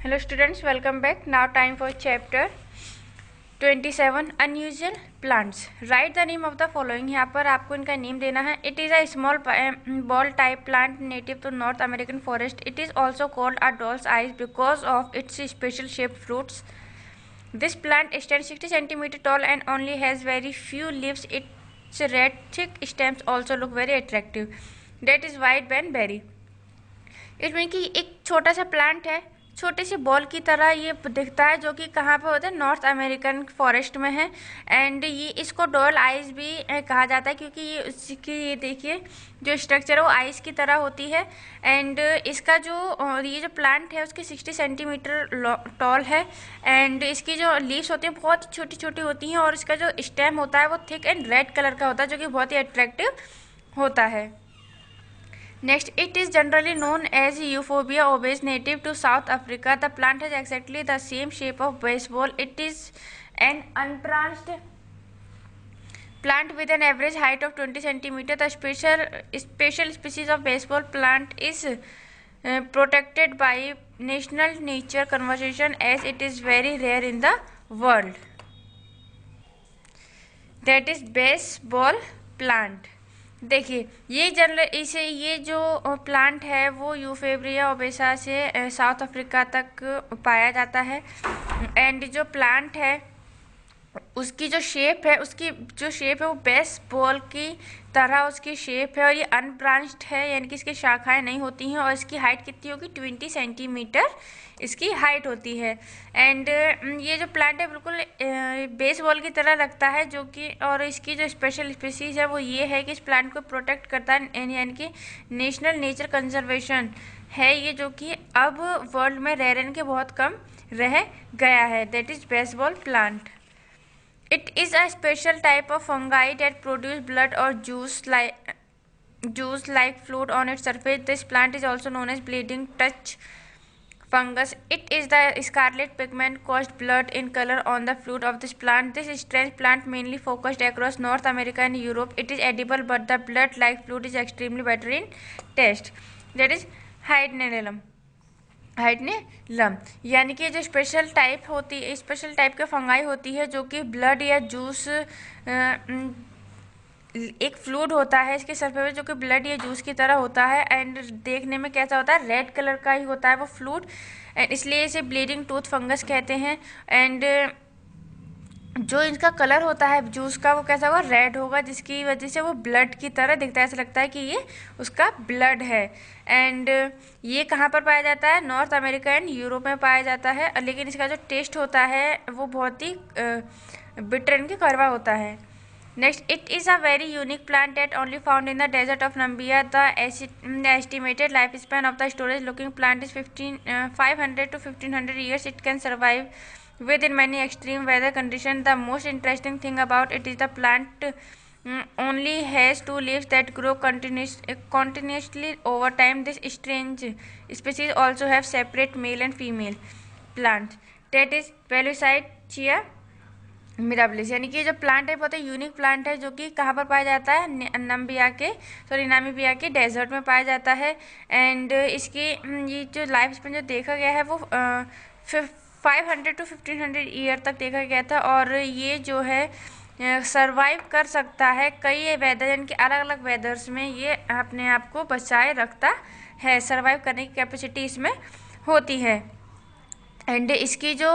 Hello students, welcome back. Now time for chapter 27 unusual plants. Write the name of the following. यहाँ पर आपको इनका name देना है. It is a small ball type plant native to North American forest. It is also called a doll's eyes because of its special shaped fruits. This plant stands 60 centimeter tall and only has very few leaves. Its red thick stems also look very attractive. That is white banberry. इसमें कि एक छोटा सा plant है, छोटे से ball की तरह ये दिखता है, जो कि कहाँ पे होता है, नॉर्थ अमेरिकन फॉरेस्ट में है. एंड ये इसको डॉल आइज भी कहा जाता है क्योंकि ये उसकी ये देखिए जो स्ट्रक्चर है वो आइज की तरह होती है. एंड इसका जो ये जो प्लांट है उसकी 60 सेंटीमीटर टॉल है. एंड इसकी जो लीव्स होती हैं बहुत छोटी छोटी होती हैं और इसका जो स्टेम होता है वो थिक एंड रेड कलर का होता है, जो कि बहुत ही अट्रैक्टिव होता है. Next, it is generally known as Euphorbia obeis, native to South Africa. The plant has exactly the same shape of baseball. It is an unbranched plant with an average height of 20 centimeter. The special species of baseball plant is protected by National Nature Conservation as it is very rare in the world. That is baseball plant. देखिए ये जो plant है वो euphorbia ओबेसा से south Africa तक पाया जाता है. एंड जो प्लांट है उसकी जो शेप है वो बेसबॉल की तरह उसकी शेप है और ये अनब्रांच्ड है, यानी कि इसकी शाखाएं नहीं होती हैं. और इसकी हाइट कितनी होगी, 20 सेंटीमीटर इसकी हाइट होती है. एंड ये जो प्लांट है बिल्कुल बेसबॉल की तरह लगता है, जो कि और इसकी जो स्पेशल स्पीसीज है वो ये है कि इस प्लांट को प्रोटेक्ट करता है, यानी कि नेशनल नेचर कंजर्वेशन है ये, जो कि अब वर्ल्ड में रेयर के बहुत कम रह गया है. That is baseball plant. It is a special type of fungi that produce blood or juice like fluid on its surface. This plant is also known as bleeding touch fungus. It is the scarlet pigment caused blood in color on the fluid of this plant. This strange plant mainly focused across North America and Europe. It is edible, but the blood-like fluid is extremely bitter in taste. That is hydenellum. यानी कि जो special type के fungi होती है जो कि blood या juice एक फ्लूइड होता है इसके सरफेस जो कि ब्लड या जूस की तरह होता है. एंड देखने में कैसा होता है, रेड कलर का ही होता है वो फ्लूइड, एंड इसलिए इसे ब्लीडिंग टूथ फंगस कहते हैं. एंड जो इसका कलर होता है जूस का वो कैसा होगा, रेड होगा, जिसकी वजह से वो ब्लड की तरह दिखता है, ऐसा लगता है कि ये उसका ब्लड है. एंड ये कहाँ पर पाया जाता है, नॉर्थ अमेरिका एंड यूरोप में पाया जाता है. लेकिन इसका जो टेस्ट होता है वो बहुत ही बिटर एंड कड़वा होता है. Next, it is a very unique plant at only found in the desert of Namibia. The estimated life span of the storage looking plant is 500 to 1500 years. It can survive within many extreme weather conditions. The most interesting thing about it is the plant only has 2 leaves that grow continuously over time. This strange species also have separate male and female plants. That is Pelusitea mirabilis. यानी कि जो plant है बहुत ही unique plant है, जो कि कहाँ पर पाया जाता है, नामीबिया के डेजर्ट में पाया जाता है. एंड इसकी ये जो लाइफ स्पेन जो देखा गया है वो 500 to 1500 ईयर तक देखा गया था. और ये जो है सरवाइव कर सकता है कई वेदर, यानी कि अलग अलग वेदर्स में ये अपने आप को बचाए रखता है, सरवाइव करने की कैपेसिटी इसमें होती है. एंड इसकी जो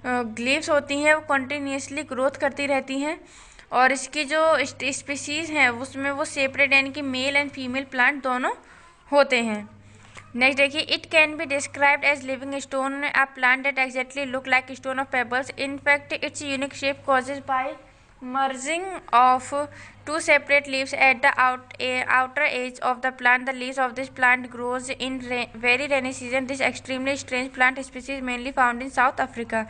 लीव्स होती हैं वो कंटिन्यूसली ग्रोथ करती रहती हैं. और इसकी जो स्पीसीज हैं उसमें वो सेपरेट, यानी कि मेल एंड फीमेल प्लांट दोनों होते हैं. नेक्स्ट देखिए, it can be described as living stone, a plant that exactly look like stone of pebbles. In fact its unique shape causes by merging of 2 separate leaves at the outer edge of the plant. The leaves of this plant grows in very rainy season. This extremely strange plant species mainly found in South Africa.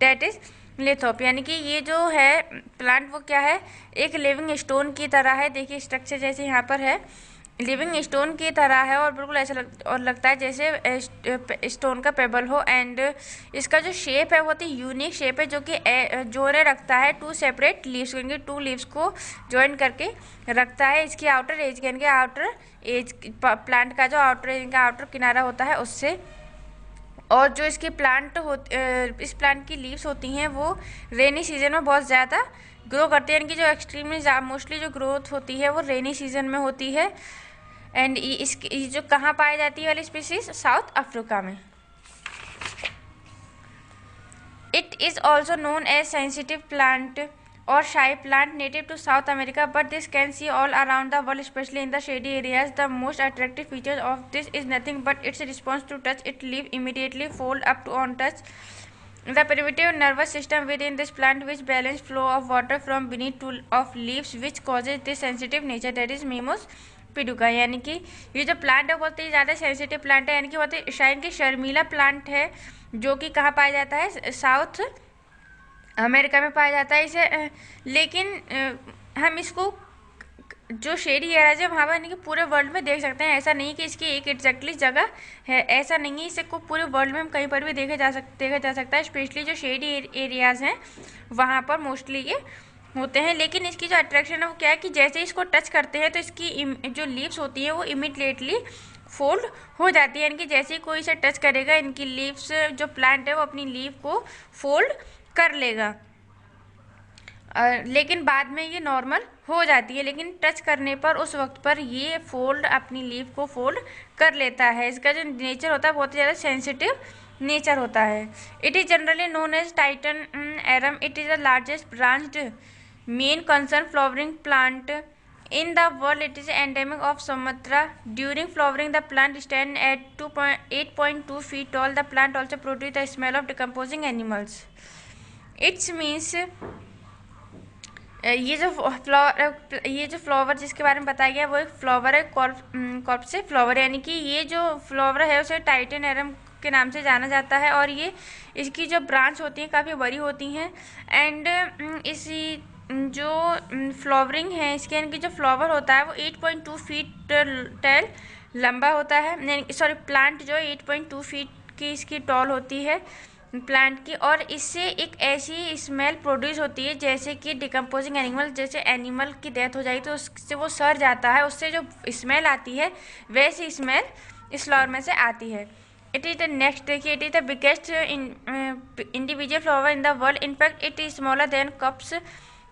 That is लिथोप. यानी कि ये जो है plant वो क्या है, एक living stone की तरह है. देखिए स्ट्रक्चर जैसे यहाँ पर है, लिविंग स्टोन की तरह है और बिल्कुल ऐसा लगता है जैसे स्टोन का पेबल हो. एंड इसका जो शेप है बहुत ही यूनिक शेप है, जो कि जोड़े रखता है 2 सेपरेट लीव्स, क्योंकि 2 लीव्स को ज्वाइन करके रखता है इसकी आउटर एज, यानी कि आउटर एज प्लांट का जो आउटर एज का आउटर किनारा होता है उससे. और जो इसके इस प्लांट की लीव्स होती हैं वो रेनी सीजन में बहुत ज़्यादा ग्रो करते हैं। इनकी जो एक्सट्रीमली मोस्टली जो ग्रोथ होती है वो रेनी सीजन में होती है। एंड इसकी जो कहाँ पाई जाती है वाली स्पीसीज, साउथ अफ्रीका में। It is also known as sensitive plant or shy plant native to South America, but this can see all around the world, especially in the shady areas. The most attractive feature of this is nothing but its response to touch. It leaf immediately fold up to on touch. The primitive nervous system within this plant which balance flow of water from beneath to of leaves which causes this sensitive nature, that is Mimos पिडुका। यानी कि ये जो plant है बहुत ही ज़्यादा sensitive plant है, यानी कि बहुत ही शायद कि शर्मीला प्लांट है, जो कि कहाँ पाया जाता है, साउथ अमेरिका में पाया जाता है इसे। लेकिन हम इसको जो शेडी एरियाज है वहाँ पर यानी कि पूरे वर्ल्ड में देख सकते हैं। ऐसा नहीं कि इसकी एक एग्जैक्टली जगह है, ऐसा नहीं है। इसे को पूरे वर्ल्ड में हम कहीं पर भी देखा जा सकता है। स्पेशली जो शेडी एरियाज हैं वहाँ पर मोस्टली ये होते हैं। लेकिन इसकी जो अट्रैक्शन है वो क्या है कि जैसे इसको टच करते हैं तो इसकी जो लीव्स होती हैं वो इमीडिएटली फोल्ड हो जाती है। यानी कि जैसे ही कोई इसे टच करेगा इनकी लीव्स, जो प्लांट है वो अपनी लीव को फोल्ड कर लेगा। लेकिन बाद में ये नॉर्मल हो जाती है, लेकिन टच करने पर उस वक्त पर ये अपनी लीफ को फोल्ड कर लेता है। इसका जो नेचर होता है बहुत ही ज़्यादा सेंसिटिव नेचर होता है। It is generally known as titan arum. It is the largest branched main concern flowering plant in the world. It is endemic of Sumatra. During flowering the plant stand at 8.2 feet tall. The plant also produces the smell of decomposing animals. It means ये जो flower जिसके बारे में बताया गया वो एक flower है, कॉर्प से फ्लावर, यानी कि ये जो फ्लावर है उसे टाइटन एरम के नाम से जाना जाता है। और ये इसकी जो ब्रांच होती हैं काफ़ी बड़ी होती हैं। एंड इसी जो फ्लावरिंग है इसके, यानी कि जो फ्लावर होता है वो 8.2 फीट टॉल लंबा होता है। प्लांट जो 8.2 फीट की इसकी टॉल होती है प्लांट की। और इससे एक ऐसी स्मेल प्रोड्यूस होती है जैसे कि डिकम्पोजिंग एनिमल, जैसे एनिमल की डेथ हो जाएगी तो उससे वो सड़ जाता है, उससे जो स्मेल आती है वैसी स्मेल इस फ्लावर में से आती है। इट इज़ द नेक्स्ट, देखिए, it is the biggest individual flower in the world. In fact it is smaller than cups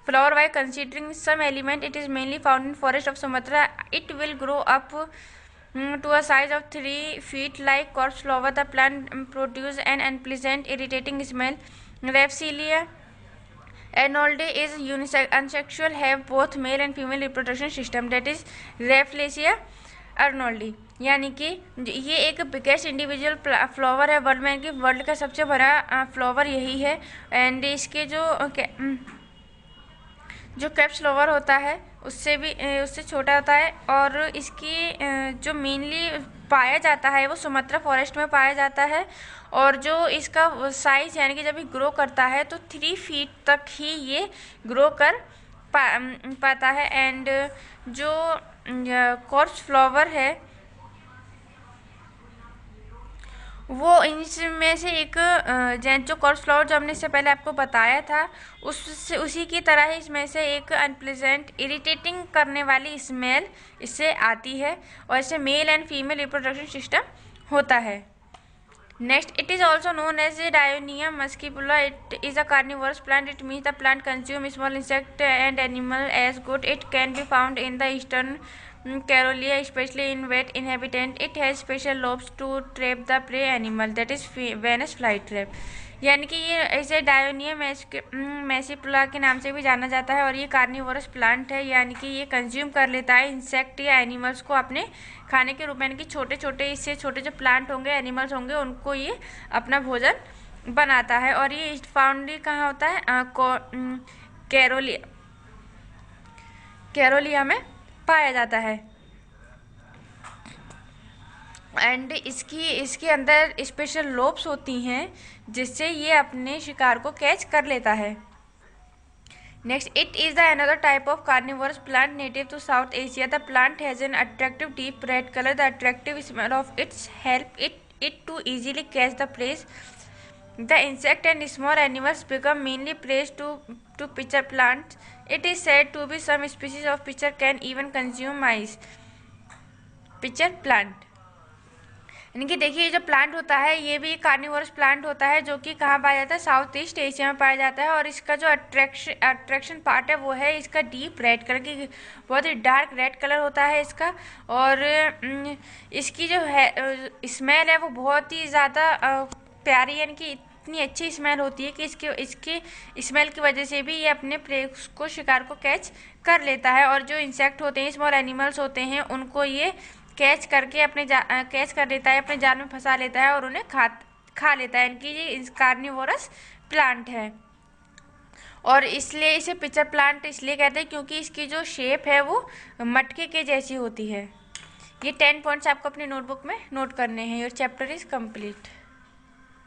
flower. By considering some element, it is mainly found in forest of Sumatra. It will grow up to a size of 3 feet. Like corpse flower, the plant produces an unpleasant irritating smell. Rafflesia arnoldii is unisexual, have both male and female reproduction system, that is Rafflesia arnoldii। यानी कि ये एक biggest individual flower है world में, कि world का सबसे बड़ा फ्लावर यही है। एंड इसके जो कैप्स फ्लावर होता है उससे छोटा होता है। और इसकी जो मेनली पाया जाता है वो सुमात्रा फॉरेस्ट में पाया जाता है। और जो इसका साइज़ यानी कि जब ये ग्रो करता है तो 3 फीट तक ही ये ग्रो कर पाता है। एंड जो कॉर्प्स फ्लावर है वो इनमें से एक जो कॉर्प्स फ्लावर जो हमने इससे पहले आपको बताया था उसी की तरह ही इसमें से एक अनप्लेजेंट इरिटेटिंग करने वाली स्मेल इससे आती है। और इससे male and female reproduction system होता है। Next, it is also known as Dionaea muscipula. It is a carnivorous plant. It means the plant consume small insect and animal as good. It can be found in the eastern Carolia, especially in wet inhabitant. It has special lobes to trap the prey animal, that is Venus flytrap। यानी कि ये इसे डायोनियम मैसिपुला के नाम से भी जाना जाता है। और ये कार्निवोरस प्लांट है, यानी कि ये कंज्यूम कर लेता है इंसेक्ट या एनिमल्स को अपने खाने के रूप में। यानी कि इससे छोटे जो प्लांट होंगे, एनिमल्स होंगे, उनको ये अपना भोजन बनाता है। और ये फाउंड कहाँ होता है? कैरोलिया में पाया जाता है। एंड इसके अंदर स्पेशल लोब्स होती हैं जिससे ये अपने शिकार को कैच कर लेता है। Next, it is the another type of carnivorous plant native to South Asia. The plant has an attractive deep red colour. The attractive smell of its help it to easily catch the prey. The insect and small animals become mainly prey to pitcher plants. It is said to be some species of pitcher can even consume mice. Pitcher plant. इनकी देखिए जो plant होता है ये भी carnivorous plant होता है, जो कि कहाँ पाया जाता है, साउथ ईस्ट एशिया में पाया जाता है। और इसका जो अट्रैक्शन पार्ट है वो है इसका डीप रेड कलर की, बहुत ही डार्क रेड कलर होता है इसका। और इसकी जो है स्मेल है वो बहुत ही ज़्यादा प्यारी, यानी कि इतनी अच्छी स्मेल होती है कि इसके स्मेल की वजह से भी ये अपने प्रे को, शिकार को कैच कर लेता है। और जो इंसेक्ट होते हैं, स्मॉल एनिमल्स होते हैं, उनको ये कैच करके कैच कर लेता है, अपने जाल में फंसा लेता है और उन्हें खा लेता है। इनकी ये कार्निवोरस प्लांट है। और इसलिए इसे पिचर प्लांट इसलिए कहते हैं क्योंकि इसकी जो शेप है वो मटके के जैसी होती है। ये 10 पॉइंट्स आपको अपनी नोटबुक में नोट करने हैं। Your chapter is complete.